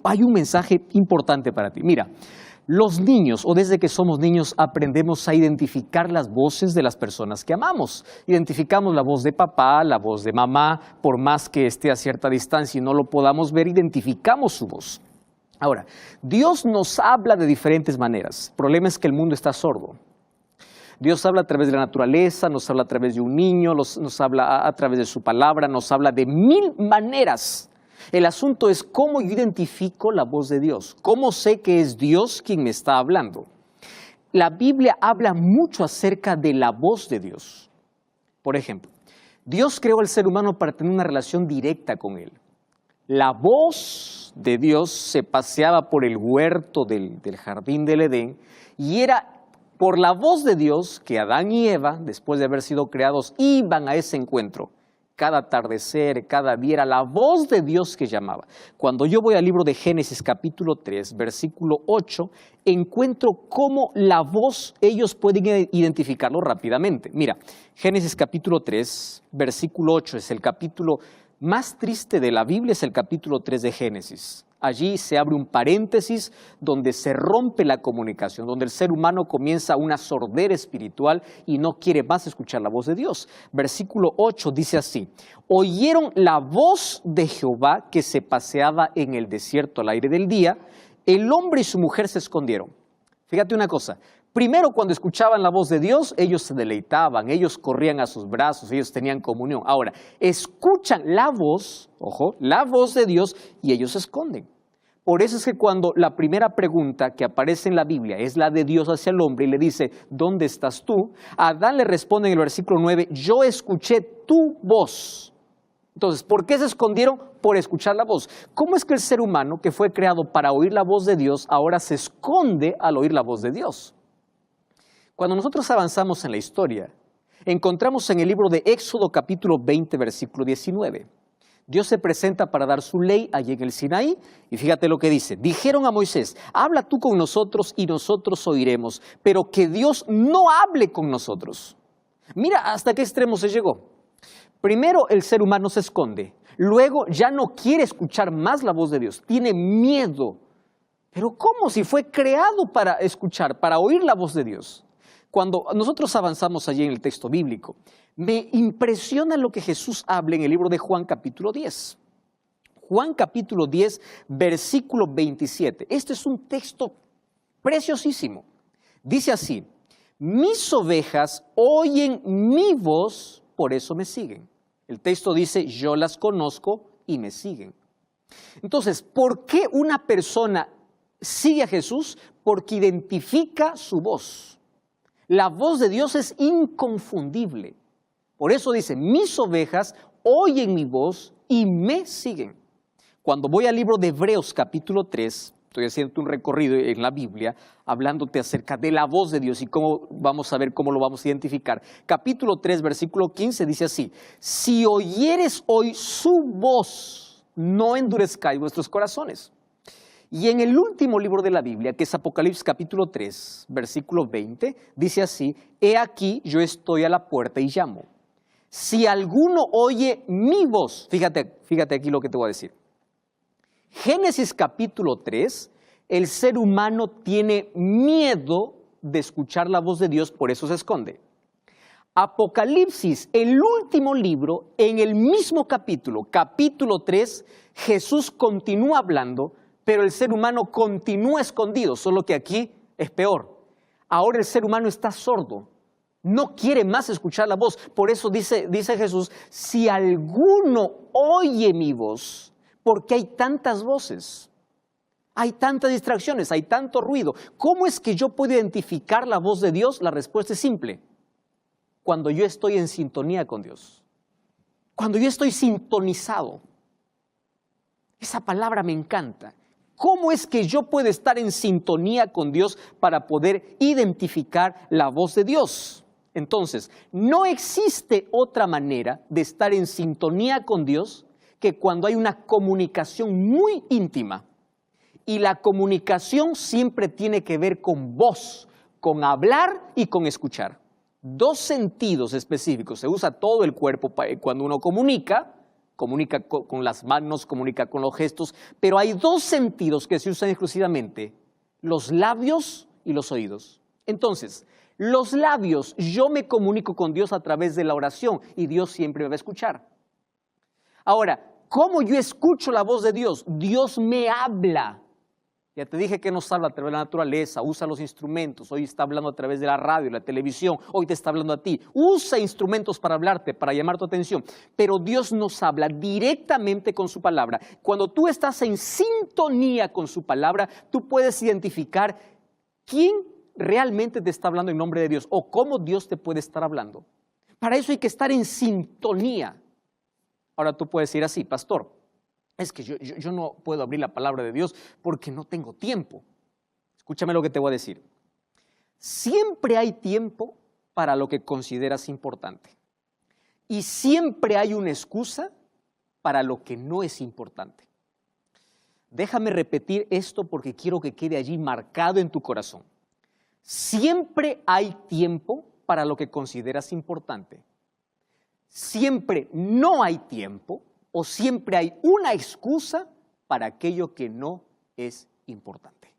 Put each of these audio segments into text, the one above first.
hay un mensaje importante para ti. Mira, los niños, o desde que somos niños, aprendemos a identificar las voces de las personas que amamos. Identificamos la voz de papá, la voz de mamá, por más que esté a cierta distancia y no lo podamos ver, identificamos su voz. Ahora, Dios nos habla de diferentes maneras. El problema es que el mundo está sordo. Dios habla a través de la naturaleza, nos habla a través de un niño, nos habla a través de su palabra, nos habla de 1000 maneras. El asunto es cómo yo identifico la voz de Dios, cómo sé que es Dios quien me está hablando. La Biblia habla mucho acerca de la voz de Dios. Por ejemplo, Dios creó al ser humano para tener una relación directa con él. La voz de Dios se paseaba por el huerto del jardín del Edén y era por la voz de Dios que Adán y Eva, después de haber sido creados, iban a ese encuentro. Cada atardecer, cada día era la voz de Dios que llamaba. Cuando yo voy al libro de Génesis capítulo 3, versículo 8, encuentro cómo la voz ellos pueden identificarlo rápidamente. Mira, Génesis capítulo 3, versículo 8 es el capítulo más triste de la Biblia, es el capítulo 3 de Génesis. Allí se abre un paréntesis donde se rompe la comunicación, donde el ser humano comienza una sordera espiritual y no quiere más escuchar la voz de Dios. Versículo 8 dice así: oyeron la voz de Jehová que se paseaba en el desierto al aire del día, el hombre y su mujer se escondieron. Fíjate una cosa, primero cuando escuchaban la voz de Dios, ellos se deleitaban, ellos corrían a sus brazos, ellos tenían comunión. Ahora, escuchan la voz, ojo, la voz de Dios y ellos se esconden. Por eso es que cuando la primera pregunta que aparece en la Biblia es la de Dios hacia el hombre y le dice, ¿dónde estás tú? Adán le responde en el versículo 9, yo escuché tu voz. Entonces, ¿por qué se escondieron? Por escuchar la voz. ¿Cómo es que el ser humano que fue creado para oír la voz de Dios ahora se esconde al oír la voz de Dios? Cuando nosotros avanzamos en la historia, encontramos en el libro de Éxodo capítulo 20, versículo 19. Dios se presenta para dar su ley allí en el Sinaí y fíjate lo que dice. Dijeron a Moisés, habla tú con nosotros y nosotros oiremos, pero que Dios no hable con nosotros. Mira hasta qué extremo se llegó. Primero el ser humano se esconde, luego ya no quiere escuchar más la voz de Dios, tiene miedo. Pero ¿cómo? Si fue creado para escuchar, para oír la voz de Dios. Cuando nosotros avanzamos allí en el texto bíblico, me impresiona lo que Jesús habla en el libro de Juan capítulo 10. Juan capítulo 10, versículo 27. Este es un texto preciosísimo. Dice así, mis ovejas oyen mi voz, por eso me siguen. El texto dice, yo las conozco y me siguen. Entonces, ¿por qué una persona sigue a Jesús? Porque identifica su voz. La voz de Dios es inconfundible. Por eso dice, mis ovejas oyen mi voz y me siguen. Cuando voy al libro de Hebreos capítulo 3, estoy haciendo un recorrido en la Biblia, hablándote acerca de la voz de Dios y cómo vamos a ver cómo lo vamos a identificar. Capítulo 3, versículo 15 dice así, si oyeres hoy su voz, no endurezcáis vuestros corazones. Y en el último libro de la Biblia, que es Apocalipsis capítulo 3, versículo 20, dice así, he aquí yo estoy a la puerta y llamo. Si alguno oye mi voz, fíjate aquí lo que te voy a decir. Génesis capítulo 3, el ser humano tiene miedo de escuchar la voz de Dios, por eso se esconde. Apocalipsis, el último libro, en el mismo capítulo, capítulo 3, Jesús continúa hablando, pero el ser humano continúa escondido, solo que aquí es peor. Ahora el ser humano está sordo, no quiere más escuchar la voz. Por eso dice Jesús, si alguno oye mi voz, porque hay tantas voces, hay tantas distracciones, hay tanto ruido. ¿Cómo es que yo puedo identificar la voz de Dios? La respuesta es simple, cuando yo estoy en sintonía con Dios, cuando yo estoy sintonizado. Esa palabra me encanta. ¿Cómo es que yo puedo estar en sintonía con Dios para poder identificar la voz de Dios? Entonces, no existe otra manera de estar en sintonía con Dios que cuando hay una comunicación muy íntima. Y la comunicación siempre tiene que ver con voz, con hablar y con escuchar. Dos sentidos específicos. Se usa todo el cuerpo cuando uno comunica, comunica con las manos, comunica con los gestos, pero hay dos sentidos que se usan exclusivamente, los labios y los oídos. Entonces, los labios, yo me comunico con Dios a través de la oración y Dios siempre me va a escuchar. Ahora, ¿cómo yo escucho la voz de Dios? Dios me habla. Ya te dije que nos habla a través de la naturaleza, usa los instrumentos, hoy está hablando a través de la radio, la televisión, hoy te está hablando a ti. Usa instrumentos para hablarte, para llamar tu atención, pero Dios nos habla directamente con su palabra. Cuando tú estás en sintonía con su palabra, tú puedes identificar quién realmente te está hablando en nombre de Dios o cómo Dios te puede estar hablando. Para eso hay que estar en sintonía. Ahora tú puedes decir así, pastor, es que yo no puedo abrir la palabra de Dios porque no tengo tiempo. Escúchame lo que te voy a decir. Siempre hay tiempo para lo que consideras importante. Y siempre hay una excusa para lo que no es importante. Déjame repetir esto porque quiero que quede allí marcado en tu corazón. Siempre hay tiempo para lo que consideras importante. Siempre no hay tiempo o siempre hay una excusa para aquello que no es importante.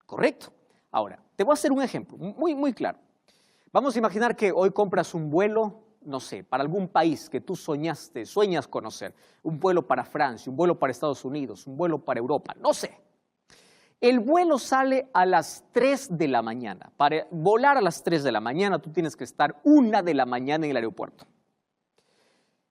¿Correcto? Ahora, te voy a hacer un ejemplo muy claro. Vamos a imaginar que hoy compras un vuelo, no sé, para algún país que tú sueñas conocer. Un vuelo para Francia, un vuelo para Estados Unidos, un vuelo para Europa, no sé. El vuelo sale a las 3 de la mañana. Para volar a las 3 de la mañana, tú tienes que estar 1 de la mañana en el aeropuerto.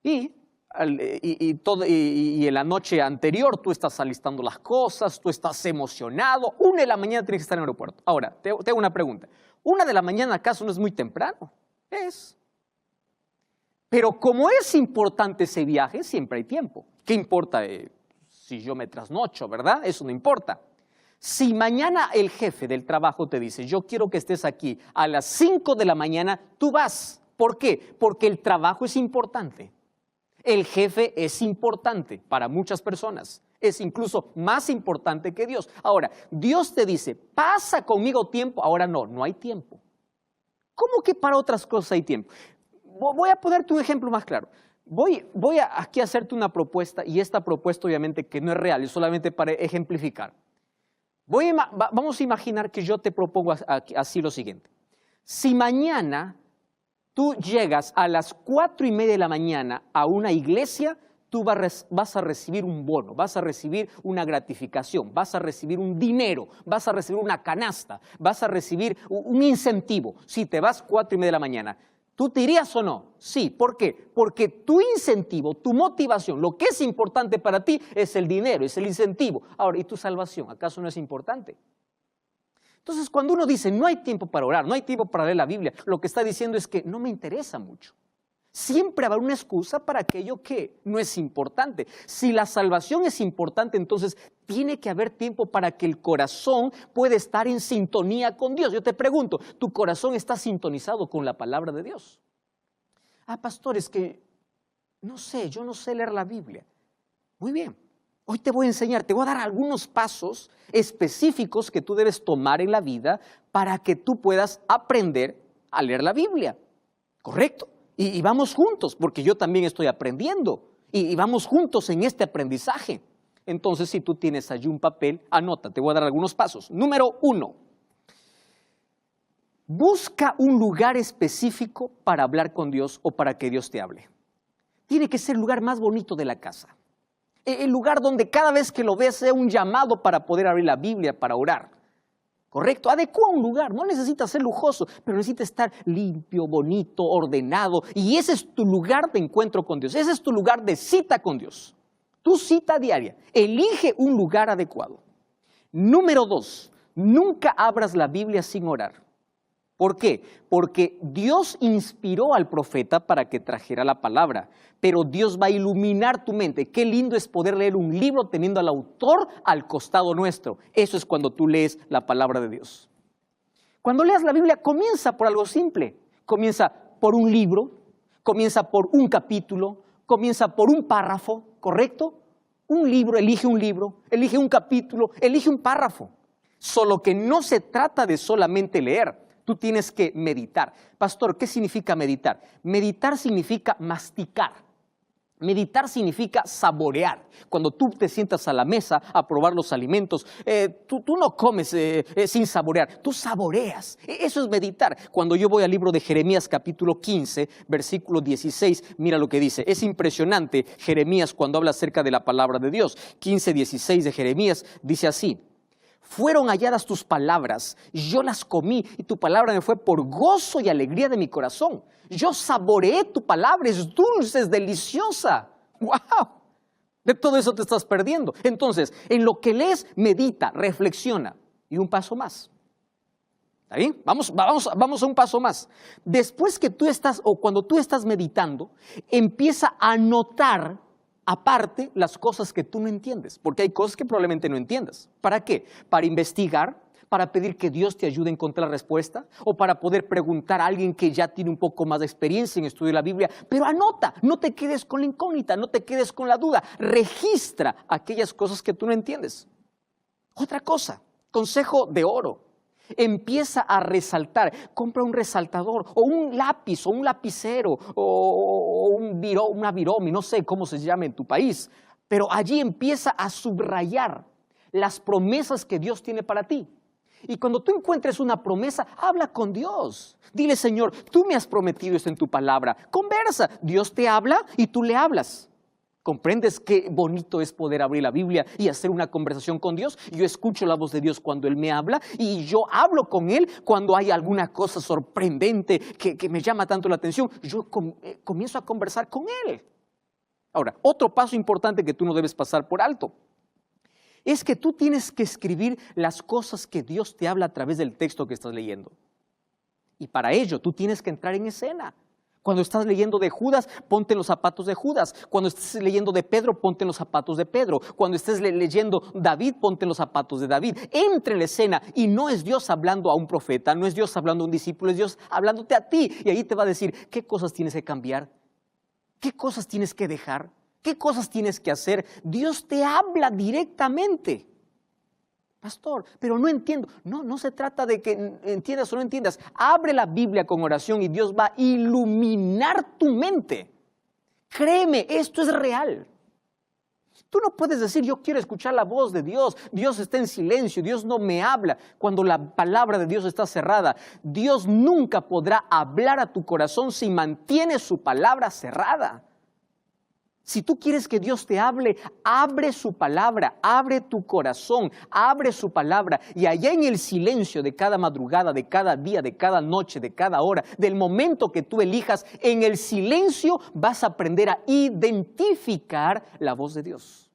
Y en la noche anterior tú estás alistando las cosas, tú estás emocionado. 1 de la mañana tienes que estar en el aeropuerto. Ahora, te hago una pregunta. 1 de la mañana, ¿acaso no es muy temprano? Es. Pero como es importante ese viaje, siempre hay tiempo. ¿Qué importa si yo me trasnocho, verdad? Eso no importa. Si mañana el jefe del trabajo te dice, yo quiero que estés aquí a las 5 de la mañana, tú vas. ¿Por qué? Porque el trabajo es importante. El jefe es importante para muchas personas. Es incluso más importante que Dios. Ahora, Dios te dice, pasa conmigo tiempo. Ahora no hay tiempo. ¿Cómo que para otras cosas hay tiempo? Voy a ponerte un ejemplo más claro. Voy a aquí hacerte una propuesta y esta propuesta obviamente que no es real, es solamente para ejemplificar. Vamos a imaginar que yo te propongo así lo siguiente. Si mañana tú llegas a las 4:30 de la mañana a una iglesia, tú vas a recibir un bono, vas a recibir una gratificación, vas a recibir un dinero, vas a recibir una canasta, vas a recibir un incentivo. Si te vas 4:30 de la mañana, ¿tú te irías o no? Sí, ¿por qué? Porque tu incentivo, tu motivación, lo que es importante para ti es el dinero, es el incentivo. Ahora, ¿y tu salvación? ¿Acaso no es importante? Entonces, cuando uno dice, no hay tiempo para orar, no hay tiempo para leer la Biblia, lo que está diciendo es que no me interesa mucho. Siempre habrá una excusa para aquello que no es importante. Si la salvación es importante, entonces tiene que haber tiempo para que el corazón pueda estar en sintonía con Dios. Yo te pregunto, ¿tu corazón está sintonizado con la palabra de Dios? Pastor, es que no sé, yo no sé leer la Biblia. Muy bien. Hoy te voy a enseñar, te voy a dar algunos pasos específicos que tú debes tomar en la vida para que tú puedas aprender a leer la Biblia. ¿Correcto? Y vamos juntos, porque yo también estoy aprendiendo. Y vamos juntos en este aprendizaje. Entonces, si tú tienes allí un papel, anota, te voy a dar algunos pasos. Número 1. Busca un lugar específico para hablar con Dios o para que Dios te hable. Tiene que ser el lugar más bonito de la casa. El lugar donde cada vez que lo veas sea un llamado para poder abrir la Biblia, para orar. ¿Correcto? Adecua un lugar, no necesita ser lujoso, pero necesita estar limpio, bonito, ordenado. Y ese es tu lugar de encuentro con Dios, ese es tu lugar de cita con Dios. Tu cita diaria, elige un lugar adecuado. Número 2, nunca abras la Biblia sin orar. ¿Por qué? Porque Dios inspiró al profeta para que trajera la palabra, pero Dios va a iluminar tu mente. Qué lindo es poder leer un libro teniendo al autor al costado nuestro. Eso es cuando tú lees la palabra de Dios. Cuando leas la Biblia, comienza por algo simple. Comienza por un libro, comienza por un capítulo, comienza por un párrafo, ¿correcto? Elige un capítulo, elige un párrafo. Solo que no se trata de solamente leer. Tú tienes que meditar. Pastor, ¿qué significa meditar? Meditar significa masticar. Meditar significa saborear. Cuando tú te sientas a la mesa a probar los alimentos, tú no comes sin saborear, tú saboreas. Eso es meditar. Cuando yo voy al libro de Jeremías capítulo 15, versículo 16, mira lo que dice. Es impresionante Jeremías cuando habla acerca de la palabra de Dios. 15:16 de Jeremías dice así: fueron halladas tus palabras, yo las comí y tu palabra me fue por gozo y alegría de mi corazón. Yo saboreé tu palabra, es dulce, es deliciosa. ¡Wow! De todo eso te estás perdiendo. Entonces, en lo que lees, medita, reflexiona. Y un paso más. ¿Está bien? Vamos a un paso más. Después que tú estás, o cuando tú estás meditando, empieza a notar aparte las cosas que tú no entiendes, porque hay cosas que probablemente no entiendas. ¿Para qué? Para investigar, para pedir que Dios te ayude a encontrar la respuesta, o para poder preguntar a alguien que ya tiene un poco más de experiencia en estudiar la Biblia. Pero anota, no te quedes con la incógnita, no te quedes con la duda. Registra aquellas cosas que tú no entiendes. Otra cosa, consejo de oro. Empieza a resaltar, compra un resaltador o un lápiz o un lapicero o una viromi, no sé cómo se llama en tu país, pero allí empieza a subrayar las promesas que Dios tiene para ti. Y cuando tú encuentres una promesa, habla con Dios. Dile: Señor, tú me has prometido esto en tu palabra. Conversa, Dios te habla y tú le hablas. ¿Comprendes qué bonito es poder abrir la Biblia y hacer una conversación con Dios? Yo escucho la voz de Dios cuando Él me habla y yo hablo con Él cuando hay alguna cosa sorprendente que me llama tanto la atención. Yo comienzo a conversar con Él. Ahora, otro paso importante que tú no debes pasar por alto es que tú tienes que escribir las cosas que Dios te habla a través del texto que estás leyendo. Y para ello tú tienes que entrar en escena. Cuando estás leyendo de Judas, ponte en los zapatos de Judas. Cuando estés leyendo de Pedro, ponte en los zapatos de Pedro. Cuando estés leyendo David, ponte en los zapatos de David. Entre en la escena y no es Dios hablando a un profeta, no es Dios hablando a un discípulo, es Dios hablándote a ti. Y ahí te va a decir qué cosas tienes que cambiar, qué cosas tienes que dejar, qué cosas tienes que hacer. Dios te habla directamente. Pastor, pero no entiendo. No se trata de que entiendas o no entiendas. Abre la Biblia con oración y Dios va a iluminar tu mente. Créeme, esto es real. Tú no puedes decir: yo quiero escuchar la voz de Dios. Dios está en silencio, Dios no me habla. Cuando la palabra de Dios está cerrada, Dios nunca podrá hablar a tu corazón si mantienes su palabra cerrada. Si tú quieres que Dios te hable, abre su palabra, abre tu corazón, abre su palabra. Y allá en el silencio de cada madrugada, de cada día, de cada noche, de cada hora, del momento que tú elijas, en el silencio vas a aprender a identificar la voz de Dios.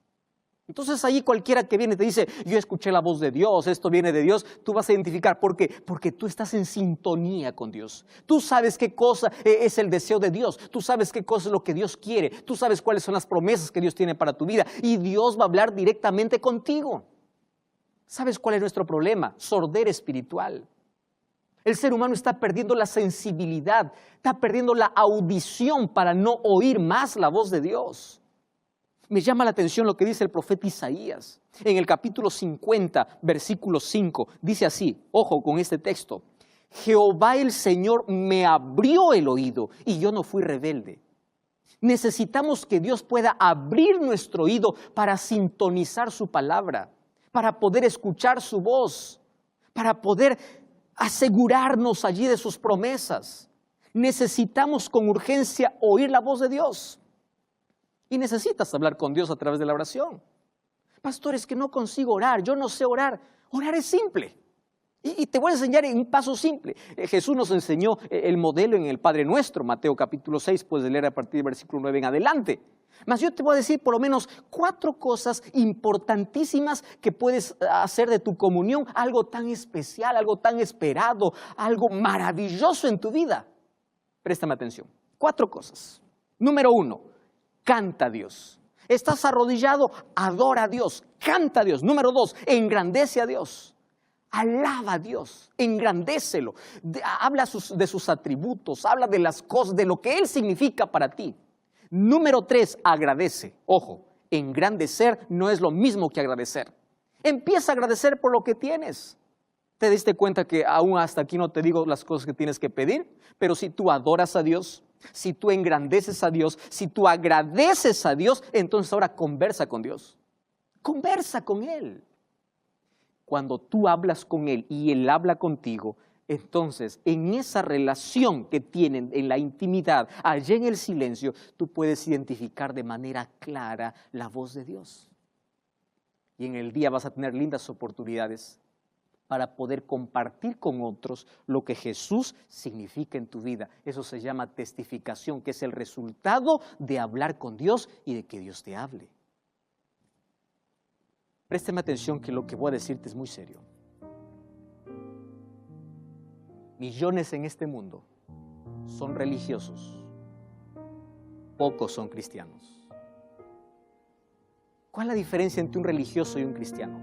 Entonces ahí cualquiera que viene te dice: yo escuché la voz de Dios, esto viene de Dios, tú vas a identificar. ¿Por qué? Porque tú estás en sintonía con Dios. Tú sabes qué cosa es el deseo de Dios, tú sabes qué cosa es lo que Dios quiere, tú sabes cuáles son las promesas que Dios tiene para tu vida y Dios va a hablar directamente contigo. ¿Sabes cuál es nuestro problema? Sordera espiritual. El ser humano está perdiendo la sensibilidad, está perdiendo la audición para no oír más la voz de Dios. Me llama la atención lo que dice el profeta Isaías. En el capítulo 50, versículo 5, dice así, ojo con este texto: Jehová el Señor me abrió el oído y yo no fui rebelde. Necesitamos que Dios pueda abrir nuestro oído para sintonizar su palabra, para poder escuchar su voz, para poder asegurarnos allí de sus promesas. Necesitamos con urgencia oír la voz de Dios. Y necesitas hablar con Dios a través de la oración. Pastor, es que no consigo orar, yo no sé orar. Orar es simple. Y te voy a enseñar en un paso simple. Jesús nos enseñó el modelo en el Padre Nuestro, Mateo capítulo 6, puedes leer a partir del versículo 9 en adelante. Mas yo te voy a decir por lo menos 4 cosas importantísimas que puedes hacer de tu comunión algo tan especial, algo tan esperado, algo maravilloso en tu vida. Préstame atención. 4 cosas. Número 1. Canta a Dios. Estás arrodillado, adora a Dios, canta a Dios. Número 2, engrandece a Dios. Alaba a Dios, engrandécelo. Habla de sus atributos, habla de las cosas, de lo que Él significa para ti. Número 3, agradece. Ojo, engrandecer no es lo mismo que agradecer. Empieza a agradecer por lo que tienes. ¿Te diste cuenta que aún hasta aquí no te digo las cosas que tienes que pedir? Pero si tú adoras a Dios, Si tú engrandeces a Dios, si tú agradeces a Dios, entonces ahora conversa con Dios. Conversa con Él. Cuando tú hablas con Él y Él habla contigo, entonces en esa relación que tienen en la intimidad, allá en el silencio, tú puedes identificar de manera clara la voz de Dios. Y en el día vas a tener lindas oportunidades para poder compartir con otros lo que Jesús significa en tu vida. Eso se llama testificación, que es el resultado de hablar con Dios y de que Dios te hable. Présteme atención que lo que voy a decirte es muy serio. Millones en este mundo son religiosos, pocos son cristianos. ¿Cuál es la diferencia entre un religioso y un cristiano?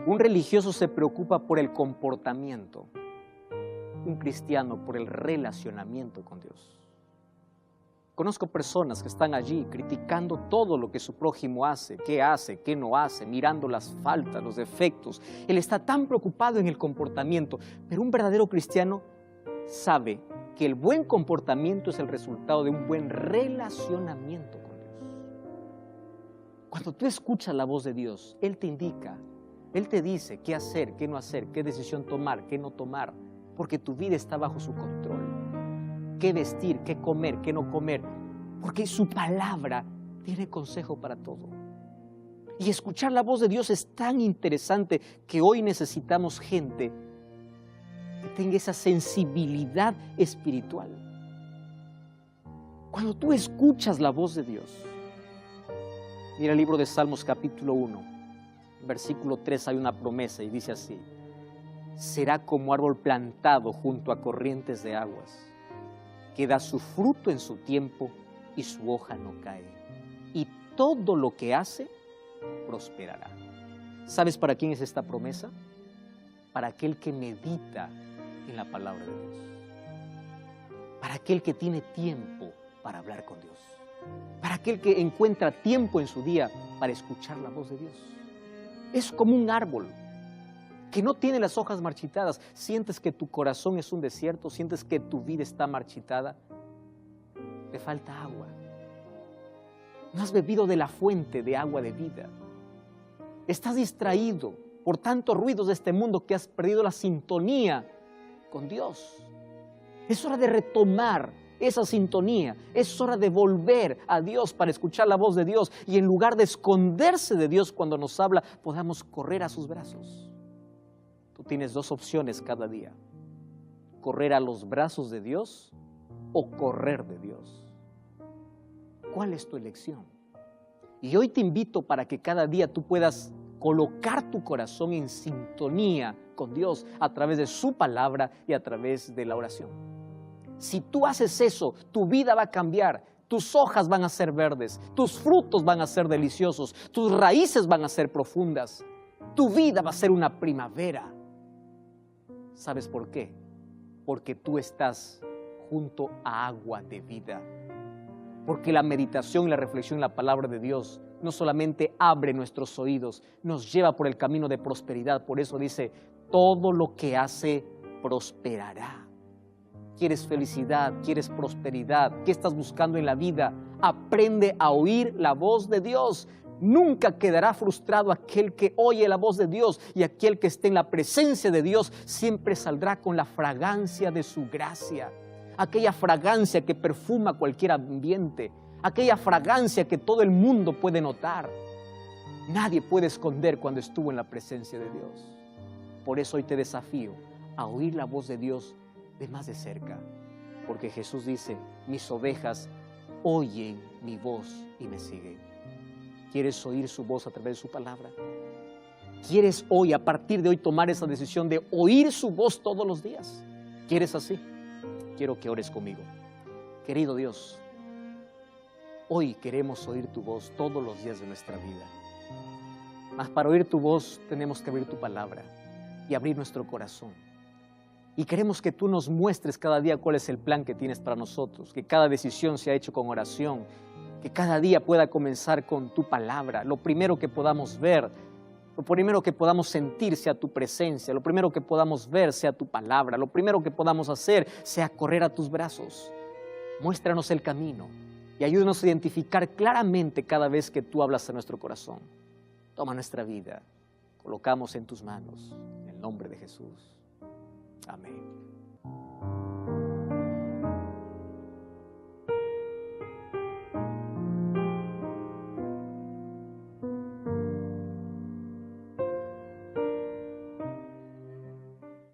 Un religioso se preocupa por el comportamiento, un cristiano por el relacionamiento con Dios. Conozco personas que están allí criticando todo lo que su prójimo hace, qué no hace, mirando las faltas, los defectos. Él está tan preocupado en el comportamiento, pero un verdadero cristiano sabe que el buen comportamiento es el resultado de un buen relacionamiento con Dios. Cuando tú escuchas la voz de Dios, Él te indica, Él te dice qué hacer, qué no hacer, qué decisión tomar, qué no tomar, porque tu vida está bajo su control. Qué vestir, qué comer, qué no comer, porque su palabra tiene consejo para todo. Y escuchar la voz de Dios es tan interesante que hoy necesitamos gente que tenga esa sensibilidad espiritual. Cuando tú escuchas la voz de Dios, mira el libro de Salmos capítulo 1, versículo 3, hay una promesa y dice así: será como árbol plantado junto a corrientes de aguas, que da su fruto en su tiempo y su hoja no cae, y todo lo que hace prosperará. ¿Sabes para quién es esta promesa? Para aquel que medita en la palabra de Dios, para aquel que tiene tiempo para hablar con Dios, para aquel que encuentra tiempo en su día para escuchar la voz de Dios. Es como un árbol que no tiene las hojas marchitadas. Sientes que tu corazón es un desierto, sientes que tu vida está marchitada, te falta agua. No has bebido de la fuente de agua de vida. Estás distraído por tantos ruidos de este mundo que has perdido la sintonía con Dios. Es hora de retomar esa sintonía, es hora de volver a Dios para escuchar la voz de Dios y en lugar de esconderse de Dios cuando nos habla, podamos correr a sus brazos. Tú tienes dos opciones cada día: correr a los brazos de Dios o correr de Dios. ¿Cuál es tu elección? Y hoy te invito para que cada día tú puedas colocar tu corazón en sintonía con Dios a través de su palabra y a través de la oración. Si tú haces eso, tu vida va a cambiar. Tus hojas van a ser verdes, tus frutos van a ser deliciosos, tus raíces van a ser profundas, tu vida va a ser una primavera. ¿Sabes por qué? Porque tú estás junto a agua de vida. Porque la meditación y la reflexión en la palabra de Dios no solamente abre nuestros oídos, nos lleva por el camino de prosperidad. Por eso dice, todo lo que hace prosperará. ¿Quieres felicidad? ¿Quieres prosperidad? ¿Qué estás buscando en la vida? Aprende a oír la voz de Dios. Nunca quedará frustrado aquel que oye la voz de Dios, y aquel que esté en la presencia de Dios siempre saldrá con la fragancia de su gracia. Aquella fragancia que perfuma cualquier ambiente, aquella fragancia que todo el mundo puede notar. Nadie puede esconder cuando estuvo en la presencia de Dios. Por eso hoy te desafío a oír la voz de Dios de más de cerca, porque Jesús dice, mis ovejas oyen mi voz y me siguen. ¿Quieres oír su voz a través de su palabra? ¿Quieres hoy, a partir de hoy, tomar esa decisión de oír su voz todos los días? ¿Quieres así? Quiero que ores conmigo. Querido Dios, hoy queremos oír tu voz todos los días de nuestra vida. Mas para oír tu voz tenemos que abrir tu palabra y abrir nuestro corazón. Y queremos que tú nos muestres cada día cuál es el plan que tienes para nosotros, que cada decisión sea hecha con oración, que cada día pueda comenzar con tu palabra. Lo primero que podamos ver, lo primero que podamos sentir sea tu presencia, lo primero que podamos ver sea tu palabra, lo primero que podamos hacer sea correr a tus brazos. muéstranos el camino y ayúdanos a identificar claramente cada vez que tú hablas a nuestro corazón. Toma nuestra vida, colocamos en tus manos, en el nombre de Jesús. Amén.